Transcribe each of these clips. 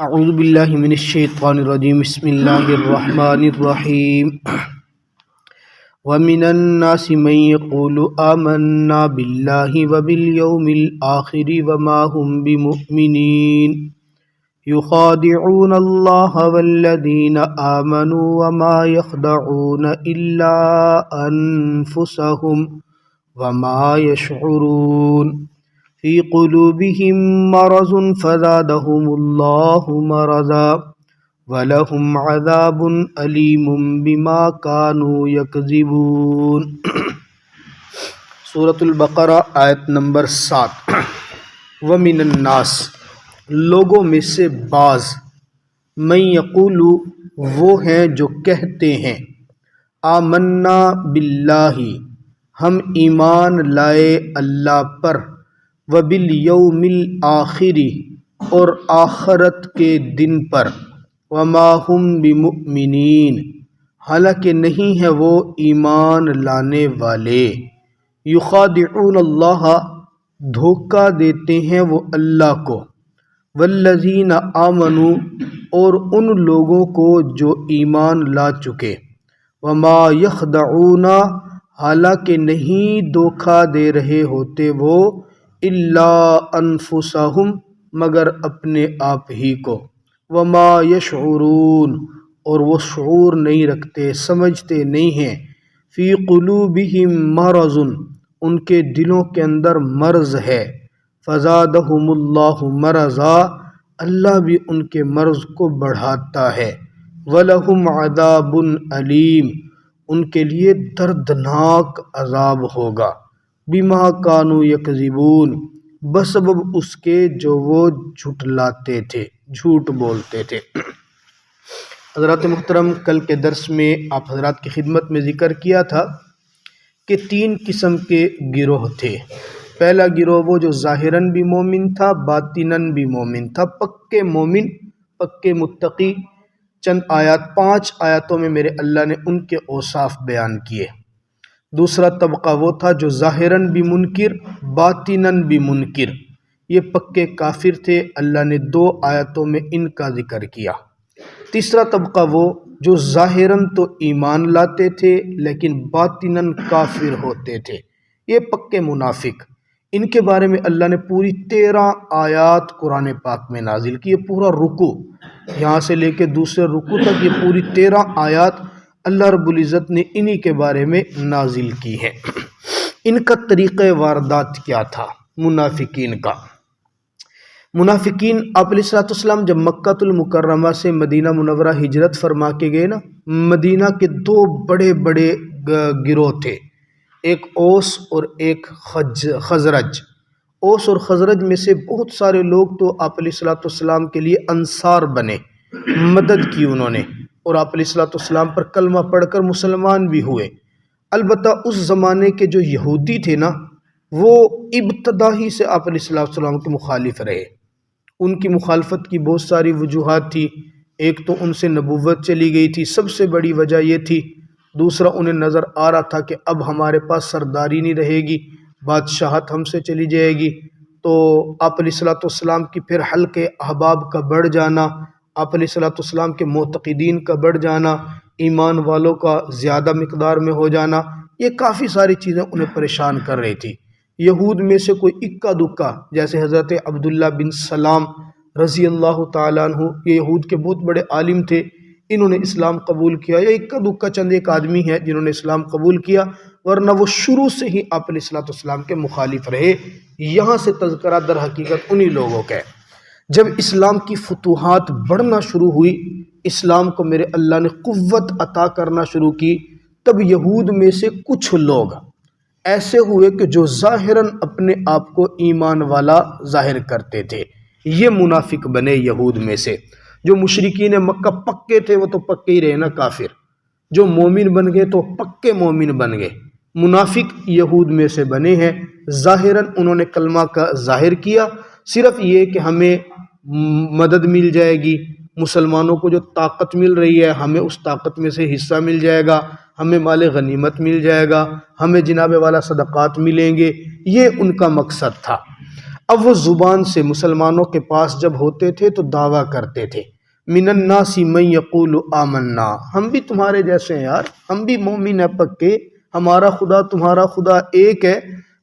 اعوذ باللہ من الشیطان الرجیم بسم اللہ الرحمن الرحیم ومن الناس من يقول آمنا باللہ وبالیوم الآخر وما هم بمؤمنین یخادعون اللہ والذین آمنوا وما يخدعون الا انفسهم وما يشعرون فی قلوبہم مرض فزادہم اللہ مرضا ولہم عذاب علیم بما کانوا یکذبون۔ سورۃ البقرہ آیت نمبر 7۔ ومن الناس، لوگوں میں سے بعض، من یقول، وہ ہیں جو کہتے ہیں، آمنا باللہ، ہم ایمان لائے اللہ پر، وبالیوم الآخر، اور آخرت کے دن پر، وما ہم بمؤمنین، حالانکہ نہیں ہے وہ ایمان لانے والے، یخادعون اللہ، دھوکہ دیتے ہیں وہ اللہ کو، والذین آمنوا، اور ان لوگوں کو جو ایمان لا چکے، وما یخدعون، حالانکہ نہیں دھوکہ دے رہے ہوتے وہ، الا انفسہم، مگر اپنے آپ ہی کو، وما یشعرون، اور وہ شعور نہیں رکھتے، سمجھتے نہیں ہیں، فی قلوبہم مرض، ان کے دلوں کے اندر مرض ہے، فزادہم اللہ مرضا، اللہ بھی ان کے مرض کو بڑھاتا ہے، ولہم عذاب علیم، ان کے لیے دردناک عذاب ہوگا، بما کانوا یکذبون، بسبب اس کے جو وہ جھٹلاتے تھے، جھوٹ بولتے تھے۔ حضرات محترم، کل کے درس میں آپ حضرات کی خدمت میں ذکر کیا تھا کہ 3 قسم کے گروہ تھے۔ پہلا گروہ وہ جو ظاہراً بھی مومن تھا، باطناً بھی مومن تھا، پکے مومن، پکے متقی۔ چند آیات، 5 آیاتوں میں میرے اللہ نے ان کے اوصاف بیان کیے۔ دوسرا طبقہ وہ تھا جو ظاہراً بھی منکر، باطناً بھی منکر، یہ پکے کافر تھے، اللہ نے 2 آیاتوں میں ان کا ذکر کیا۔ تیسرا طبقہ وہ جو ظاہراً تو ایمان لاتے تھے لیکن باطناً کافر ہوتے تھے، یہ پکے منافق۔ ان کے بارے میں اللہ نے پوری 13 آیات قرآن پاک میں نازل کی، یہ پورا رکوع یہاں سے لے کے دوسرے رکوع تک، یہ پوری 13 آیات اللہ رب العزت نے انہی کے بارے میں نازل کی ہے۔ ان کا طریقہ واردات کیا تھا منافقین کا؟ منافقین آپ علیہ السلام جب مکہ المکرمہ سے مدینہ منورہ ہجرت فرما کے گئے نا، مدینہ کے 2 بڑے بڑے گروہ تھے، ایک اوس اور ایک خزرج۔ اوس اور خزرج میں سے بہت سارے لوگ تو آپ علیہ السلام کے لیے انصار بنے، مدد کی انہوں نے، اور آپ علیہ السلام پر کلمہ پڑھ کر مسلمان بھی ہوئے۔ البتہ اس زمانے کے جو یہودی تھے نا، وہ ابتدا ہی سے آپ علیہ السلام کے مخالف رہے۔ ان کی مخالفت کی بہت ساری وجوہات تھی۔ ایک تو ان سے نبوت چلی گئی تھی، سب سے بڑی وجہ یہ تھی۔ دوسرا، انہیں نظر آ رہا تھا کہ اب ہمارے پاس سرداری نہیں رہے گی، بادشاہت ہم سے چلی جائے گی، تو آپ علیہ السلام کی پھر حلقے احباب کا بڑھ جانا، آپ علیہ السلام کے معتقدین کا بڑھ جانا، ایمان والوں کا زیادہ مقدار میں ہو جانا، یہ کافی ساری چیزیں انہیں پریشان کر رہی تھی۔ یہود میں سے کوئی اکا دکا، جیسے حضرت عبداللہ بن سلام رضی اللہ تعالیٰ عنہ، یہ یہود کے بہت بڑے عالم تھے، انہوں نے اسلام قبول کیا، یا اکا دکا چند ایک آدمی ہیں جنہوں نے اسلام قبول کیا، ورنہ وہ شروع سے ہی آپ علیہ السلام کے مخالف رہے۔ یہاں سے تذکرہ در حقیقت انہی لوگوں کا ہے۔ جب اسلام کی فتوحات بڑھنا شروع ہوئی، اسلام کو میرے اللہ نے قوت عطا کرنا شروع کی، تب یہود میں سے کچھ لوگ ایسے ہوئے کہ جو ظاہراً اپنے آپ کو ایمان والا ظاہر کرتے تھے، یہ منافق بنے یہود میں سے۔ جو مشرکین مکہ پکے تھے وہ تو پکے ہی رہے نا کافر، جو مومن بن گئے تو پکے مومن بن گئے۔ منافق یہود میں سے بنے ہیں، ظاہراً انہوں نے کلمہ کا ظاہر کیا، صرف یہ کہ ہمیں مدد مل جائے گی، مسلمانوں کو جو طاقت مل رہی ہے ہمیں اس طاقت میں سے حصہ مل جائے گا، ہمیں مال غنیمت مل جائے گا، ہمیں جناب والا صدقات ملیں گے، یہ ان کا مقصد تھا۔ اب وہ زبان سے مسلمانوں کے پاس جب ہوتے تھے تو دعویٰ کرتے تھے من الناس من یقول آمنا، ہم بھی تمہارے جیسے ہیں یار، ہم بھی مومن ہیں پکے، ہمارا خدا تمہارا خدا ایک ہے،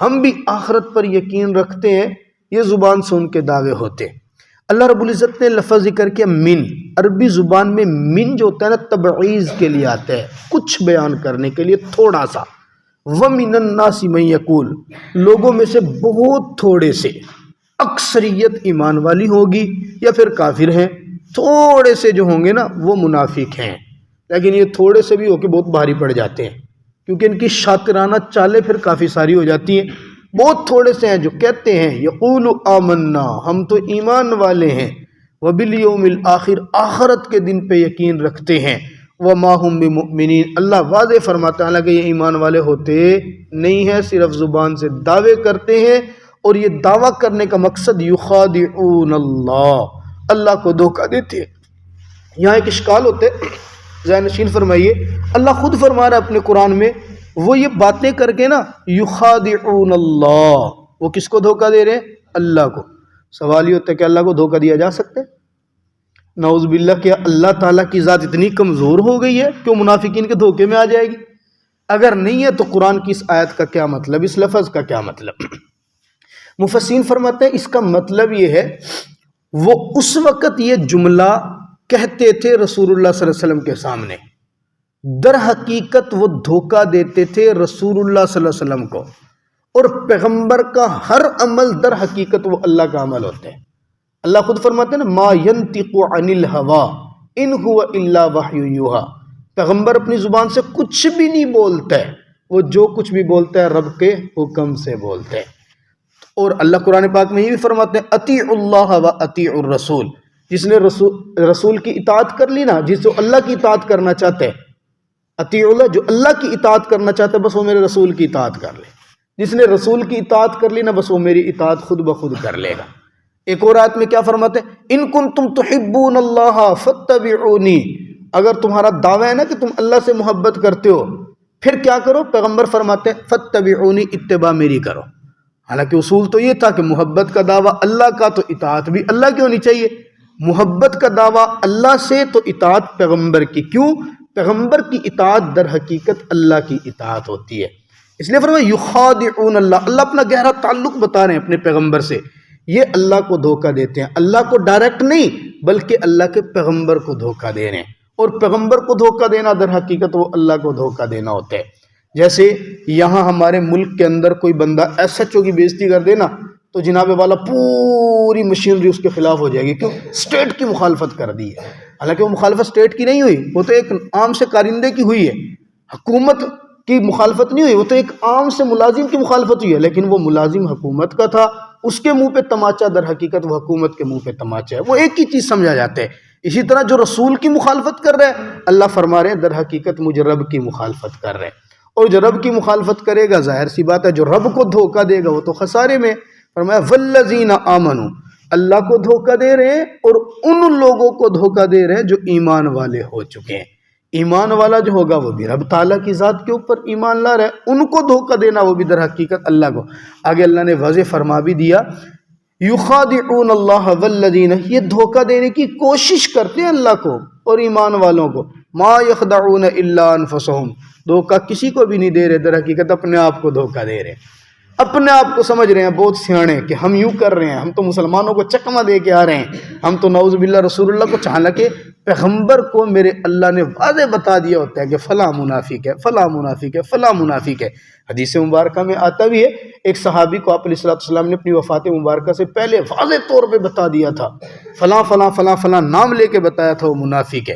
ہم بھی آخرت پر یقین رکھتے ہیں، یہ زبان سے ان کے دعوے ہوتے۔ اللہ رب العزت نے لفظ ذکر کیا من، عربی زبان میں من جو ہوتا ہے نا تبعیض کے لیے آتا ہے، کچھ بیان کرنے کے لیے تھوڑا سا۔ وَمِنَ النَّاسِ مَن یقول، لوگوں میں سے بہت تھوڑے سے، اکثریت ایمان والی ہوگی یا پھر کافر ہیں، تھوڑے سے جو ہوں گے نا وہ منافق ہیں، لیکن یہ تھوڑے سے بھی ہو کے بہت بھاری پڑ جاتے ہیں کیونکہ ان کی شاطرانہ چالیں پھر کافی ساری ہو جاتی ہیں۔ بہت تھوڑے سے ہیں جو کہتے ہیں یقول آمنا، ہم تو ایمان والے ہیں، وبالیوم الآخر، آخرت کے دن پہ یقین رکھتے ہیں، وما ہم بمؤمنین، اللہ واضح فرماتا ہے کہ یہ ایمان والے ہوتے نہیں ہیں، صرف زبان سے دعوے کرتے ہیں، اور یہ دعویٰ کرنے کا مقصد یخادعون اللہ کو دھوکہ دیتے ہیں۔ یہاں ایک اشکال ہوتے ذہن نشین فرمائیے، اللہ خود فرما رہا ہے اپنے قرآن میں، وہ یہ باتیں کر کے نا یخادعون اللہ، وہ کس کو دھوکہ دے رہے ہیں؟ اللہ کو۔ سوال یہ ہوتا ہے کہ اللہ کو دھوکہ دیا جا سکتا ہے؟ نعوذ باللہ، کیا اللہ تعالیٰ کی ذات اتنی کمزور ہو گئی ہے کہ وہ منافقین کے دھوکے میں آ جائے گی؟ اگر نہیں ہے تو قرآن کی اس آیت کا کیا مطلب، اس لفظ کا کیا مطلب؟ مفسرین فرماتے ہیں اس کا مطلب یہ ہے وہ اس وقت یہ جملہ کہتے تھے رسول اللہ صلی اللہ علیہ وسلم کے سامنے، در حقیقت وہ دھوکہ دیتے تھے رسول اللہ صلی اللہ علیہ وسلم کو، اور پیغمبر کا ہر عمل در حقیقت وہ اللہ کا عمل ہوتا ہے۔ اللہ خود فرماتے ہیں نا ما ینطق عن الہوا ان هو الا وحی یوحی، پیغمبر اپنی زبان سے کچھ بھی نہیں بولتا ہے، وہ جو کچھ بھی بولتا ہے رب کے حکم سے بولتا ہے۔ اور اللہ قرآن پاک میں یہ بھی فرماتے ہیں اطیعوا اللہ و اطیعوا الرسول، جس نے رسول کی اطاعت کر لی نا، جس جو اللہ کی اطاعت کرنا چاہتا ہے، اطیعوا اللہ، جو اللہ کی اطاعت کرنا چاہتا ہے بس وہ میرے رسول کی اطاعت کر لے، جس نے رسول کی اطاعت کر لی نا بس وہ میری اطاعت خود بخود کر لے گا۔ ایک اور آیت میں کیا فرماتے ہیں ان کنتم تحبون اللہ فاتبعونی، اگر تمہارا دعویٰ ہے نا کہ تم اللہ سے محبت کرتے ہو پھر کیا کرو؟ پیغمبر فرماتے ہیں فاتبعونی، اتباع میری کرو۔ حالانکہ اصول تو یہ تھا کہ محبت کا دعویٰ اللہ کا تو اطاعت بھی اللہ کی ہونی چاہیے، محبت کا دعویٰ اللہ سے تو اطاعت پیغمبر کی، کیوں؟ پیغمبر کی اطاعت در حقیقت اللہ کی اطاعت ہوتی ہے۔ اس لیے فرمایا یخادعون اللہ، اللہ اپنا گہرا تعلق بتا رہے ہیں اپنے پیغمبر سے، یہ اللہ کو دھوکہ دیتے ہیں، اللہ کو ڈائریکٹ نہیں بلکہ اللہ کے پیغمبر کو دھوکہ دے رہے ہیں، اور پیغمبر کو دھوکہ دینا در حقیقت وہ اللہ کو دھوکہ دینا ہوتا ہے۔ جیسے یہاں ہمارے ملک کے اندر کوئی بندہ ایس ایچ او کی بےزتی کر دینا تو جناب والا پوری مشینری اس کے خلاف ہو جائے گی، کیوں؟ اسٹیٹ کی مخالفت کر دی ہے، حالانکہ وہ مخالفت اسٹیٹ کی نہیں ہوئی، وہ تو ایک عام سے کارندے کی ہوئی ہے، حکومت کی مخالفت نہیں ہوئی، وہ تو ایک عام سے ملازم کی مخالفت ہوئی ہے، لیکن وہ ملازم حکومت کا تھا، اس کے منہ پہ تماچا، در حقیقت وہ حکومت کے منہ پہ تماچا ہے، وہ ایک ہی چیز سمجھا جاتا ہے۔ اسی طرح جو رسول کی مخالفت کر رہے ہیں اللہ فرما رہے ہیں در حقیقت مجھے رب کی مخالفت کر رہے ہیں، اور جو رب کی مخالفت کرے گا ظاہر سی بات ہے جو رب کو دھوکہ دے گا وہ تو خسارے میں۔ فرمایا والذین آمنوا، اللہ کو دھوکہ دے رہے ہیں اور ان لوگوں کو دھوکہ دے رہے ہیں جو ایمان والے ہو چکے ہیں۔ ایمان والا جو ہوگا وہ بھی رب تعالیٰ کی ذات کے اوپر ایمان لا رہا ہے، ان کو دھوکہ دینا وہ بھی در حقیقت اللہ کو۔ آگے اللہ نے واضح فرما بھی دیا یخادعون اللہ والذین، یہ دھوکہ دینے کی کوشش کرتے ہیں اللہ کو اور ایمان والوں کو، ما یخدعون الا انفسہم، دھوکہ کسی کو بھی نہیں دے رہے، در حقیقت اپنے آپ کو دھوکہ دے رہے، اپنے آپ کو سمجھ رہے ہیں بہت سیانے کہ ہم یوں کر رہے ہیں، ہم تو مسلمانوں کو چکمہ دے کے آ رہے ہیں، ہم تو نعوذ باللہ رسول اللہ کو، حالانکہ پیغمبر کو میرے اللہ نے واضح بتا دیا ہوتا ہے کہ فلاں منافق ہے، فلاں منافق ہے، فلاں منافق ہے۔ حدیث مبارکہ میں آتا بھی ہے ایک صحابی کو آپ علیہ السلام نے اپنی وفات مبارکہ سے پہلے واضح طور پہ بتا دیا تھا، فلاں فلاں فلاں فلاں نام لے کے بتایا تھا وہ منافق ہے۔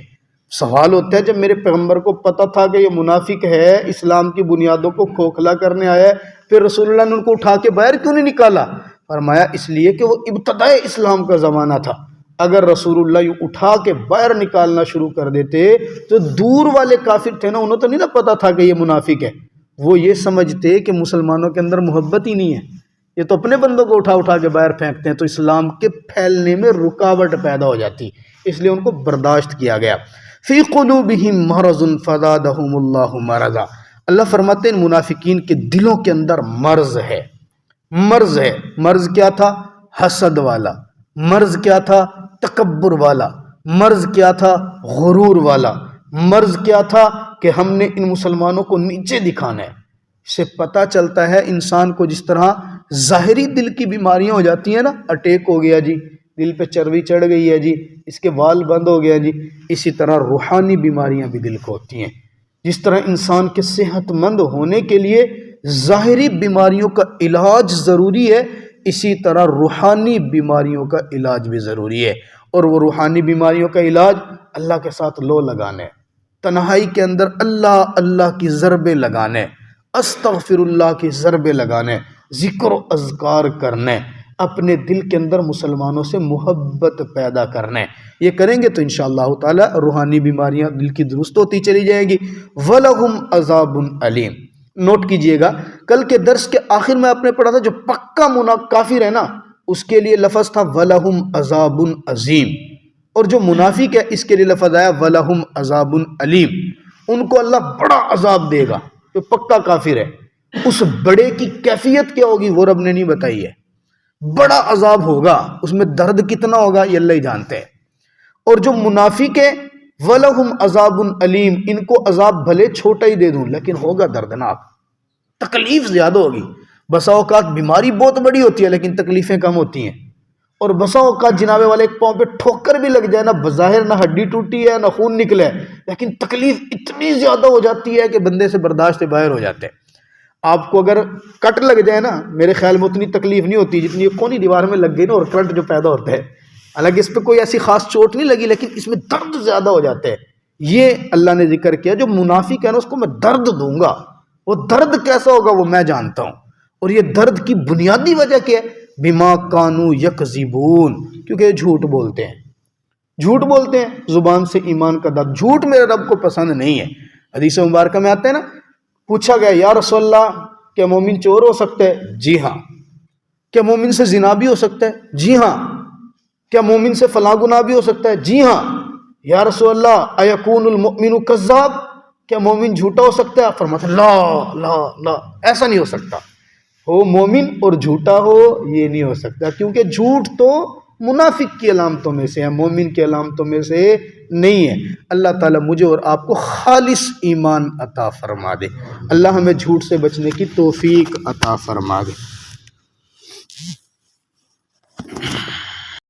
سوال ہوتا ہے جب میرے پیغمبر کو پتہ تھا کہ یہ منافق ہے، اسلام کی بنیادوں کو کھوکھلا کرنے آیا ہے، پھر رسول اللہ نے ان کو اٹھا کے باہر کیوں نہیں نکالا؟ فرمایا اس لیے کہ وہ ابتدائے اسلام کا زمانہ تھا، اگر رسول اللہ یوں اٹھا کے باہر نکالنا شروع کر دیتے تو دور والے کافر تھے نا، انہوں تو نہیں نا پتا تھا کہ یہ منافق ہے، وہ یہ سمجھتے کہ مسلمانوں کے اندر محبت ہی نہیں ہے، یہ تو اپنے بندوں کو اٹھا اٹھا کے باہر پھینکتے ہیں، تو اسلام کے پھیلنے میں رکاوٹ پیدا ہو جاتی، اس لیے ان کو برداشت کیا گیا۔ فی قلوبہم مرض فزادہم اللہ مرضا، اللہ فرماتے ہیں ان منافقین کے دلوں کے اندر مرض ہے۔ مرض ہے، مرض کیا تھا؟ حسد والا، مرض کیا تھا تکبر والا، مرض کیا تھا غرور والا، مرض کیا تھا کہ ہم نے ان مسلمانوں کو نیچے دکھانا ہے۔ اس سے پتہ چلتا ہے انسان کو جس طرح ظاہری دل کی بیماریاں ہو جاتی ہیں نا، اٹیک ہو گیا جی، دل پہ چربی چڑھ گئی ہے جی، اس کے وال بند ہو گیا جی، اسی طرح روحانی بیماریاں بھی دل کو ہوتی ہیں۔ جس طرح انسان کے صحت مند ہونے کے لیے ظاہری بیماریوں کا علاج ضروری ہے، اسی طرح روحانی بیماریوں کا علاج بھی ضروری ہے۔ اور وہ روحانی بیماریوں کا علاج اللہ کے ساتھ لو لگانے، تنہائی کے اندر اللہ اللہ کی ضربیں لگانے، استغفر اللہ کی ضربیں لگانے، ذکر و اذکار کرنے، اپنے دل کے اندر مسلمانوں سے محبت پیدا کرنے۔ یہ کریں گے تو انشاءاللہ تعالی روحانی بیماریاں دل کی درست ہوتی چلی جائیں گی۔ وَلَهُمْ عَذَابٌ عَلِيمٌ۔ نوٹ کیجئے گا، کل کے درس کے آخر میں آپ نے پڑھا تھا جو پکا کافر ہے نا، اس کے لیے لفظ تھا وَلَهُمْ عَذَابٌ عَظِيمٌ، اور جو منافق ہے اس کے لیے لفظ آیا وَلَهُمْ عَذَابٌ عَلِيمٌ۔ ان کو اللہ بڑا عذاب دے گا جو پکا کافر ہے۔ اس بڑے کی کیفیت کیا ہوگی وہ رب نے نہیں بتائی ہے، بڑا عذاب ہوگا، اس میں درد کتنا ہوگا یہ اللہ ہی جانتے ہیں۔ اور جو منافق ہے وَلَهُمْ عَذَابٌ عَلِيمٌ، ان کو عذاب بھلے چھوٹا ہی دے دوں لیکن ہوگا دردناک، تکلیف زیادہ ہوگی۔ بسا اوقات بیماری بہت بڑی ہوتی ہے لیکن تکلیفیں کم ہوتی ہیں، اور بسا اوقات جناب والے ایک پاؤں پہ ٹھوکر بھی لگ جائے نا، بظاہر نہ ہڈی ٹوٹی ہے نہ خون نکلے، لیکن تکلیف اتنی زیادہ ہو جاتی ہے کہ بندے سے برداشت سے باہر ہو جاتے ہیں۔ آپ کو اگر کٹ لگ جائے نا، میرے خیال میں اتنی تکلیف نہیں ہوتی جتنی کونی دیوار میں لگ گئی نا، اور کرنٹ جو پیدا ہوتا ہے، حالانکہ اس پہ کوئی ایسی خاص چوٹ نہیں لگی لیکن اس میں درد زیادہ ہو جاتے ہیں۔ یہ اللہ نے ذکر کیا جو منافق ہے نا اس کو میں درد دوں گا، وہ درد کیسا ہوگا وہ میں جانتا ہوں۔ اور یہ درد کی بنیادی وجہ کیا ہے؟ بما کانوا یکذبون، کیونکہ یہ جھوٹ بولتے ہیں، جھوٹ بولتے ہیں، زبان سے ایمان کا دعویٰ۔ جھوٹ میرے رب کو پسند نہیں ہے۔ حدیث مبارکہ میں آتے ہیں نا، پوچھا گیا یا رسول اللہ کیا مومن چور ہو سکتا ہے؟ جی ہاں۔ کیا مومن سے زنا بھی ہو سکتا ہے؟ جی ہاں۔ کیا مومن سے فلاں گناہ بھی ہو سکتا ہے؟ جی ہاں۔ یا رسول اللہ ایکون المؤمن کذاب، کیا مومن جھوٹا ہو سکتا ہے؟ فرماتے لا لا لا، ایسا نہیں ہو سکتا، ہو مومن اور جھوٹا ہو یہ نہیں ہو سکتا، کیونکہ جھوٹ تو منافق کی علامتوں میں سے ہے، مومن کی علامتوں میں سے نہیں ہے۔ اللہ تعالیٰ مجھے اور آپ کو خالص ایمان عطا فرما دے، اللہ ہمیں جھوٹ سے بچنے کی توفیق عطا فرما دے۔